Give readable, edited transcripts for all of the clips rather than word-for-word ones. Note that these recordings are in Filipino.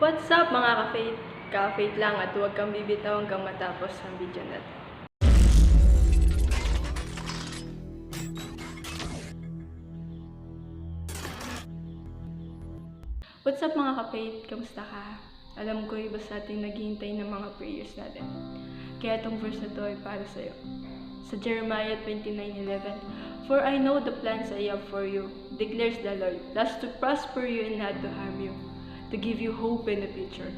What's up mga ka-faith? Ka-faith lang at huwag kang bibitaw hanggang matapos ang video na to. What's up mga ka-faith? Kamusta ka? Alam ko iba sa ating naghihintay ng mga prayers natin. Kaya itong verse na to ay para sa'yo. Sa Jeremiah 29:11, "For I know the plans I have for you, declares the Lord, plans to prosper you and not to harm you, to give you hope in the future."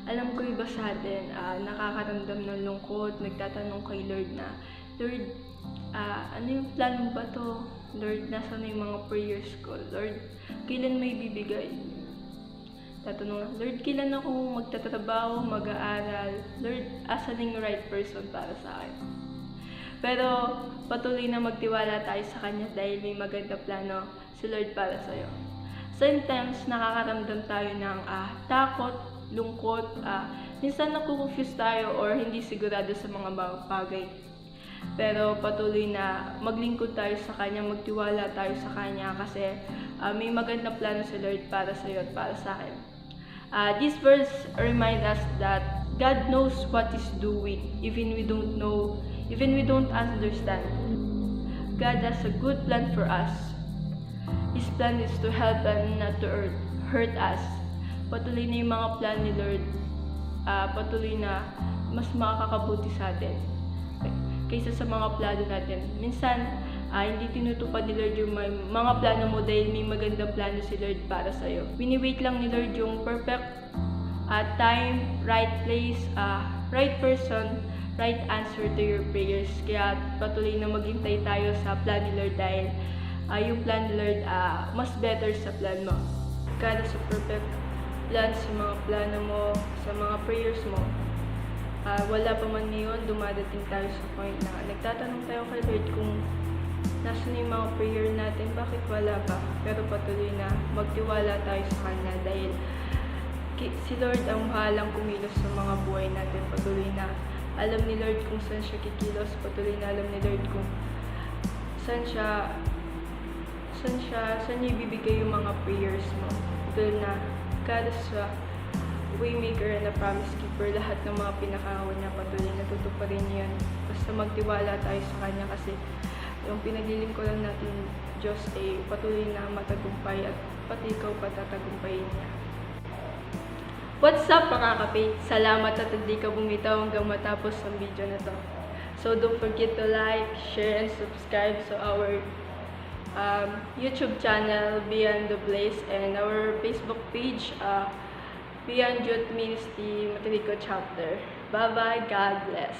Alam ko iba sa atin, nakakaramdam ng lungkot, nagtatanong kay Lord na, Lord, ano yung plan mo ba to? Lord, nasaan na yung mga prayers ko? Lord, kailan may bibigay? Tatanong, Lord, kailan ako magtatrabaho, mag-aaral? Lord, asan yung right person para sa akin? Pero patuloy na magtiwala tayo sa Kanya dahil may maganda plano si Lord para sa'yo. Sometimes nakakaramdam tayo ng takot, lungkot, minsan naku-confuse tayo or hindi sigurado sa mga bagay. Pero patuloy na maglingkod tayo sa Kanya, magtiwala tayo sa Kanya kasi may magandang plano si Lord para sa iyo at para sa akin. This verse reminds us that God knows what He's doing, even we don't understand. God has a good plan for us. His plan is to help and not to hurt us. Patuloy na yung mga plan ni Lord, patuloy na mas makakabuti sa atin kaysa sa mga plano natin. Minsan, hindi tinutupad ni Lord yung mga plano mo dahil may magandang plano si Lord para sa'yo. Wini-wait lang ni Lord yung perfect time, right place, right person, right answer to your prayers. Kaya patuloy na maghintay tayo sa plan ni Lord dahil yung plan ni Lord mas better sa plan mo. God has a perfect plan sa mga plano mo, sa mga prayers mo. Wala pa man ngayon, dumadating tayo sa point na nagtatanong tayo kay Lord kung nasa na yung mga prayer natin, bakit wala pa? Pero patuloy na magtiwala tayo sa Kanya dahil si Lord ang bahalang kumilos sa mga buhay natin. Patuloy na alam ni Lord kung saan siya kikilos, patuloy na alam ni Lord kung saan niya ibibigay yung mga prayers mo. Patuloy na God is waymaker and a promise keeper. Lahat ng mga pinakahawa niya, patuloy natutuparin niya yan. Basta magtiwala tayo sa Kanya kasi yung pinaglilingkuran natin Diyos ay patuloy na matagumpay at pati ikaw patatagumpayin niya. What's up mga ka-faith? Salamat at hindi ka bumitaw hanggang matapos ang video na to. So don't forget to like, share, and subscribe sa our YouTube channel Beyond the Blaze and our Facebook page Beyond Youth Ministry Matrico Chapter. Bye bye, God bless.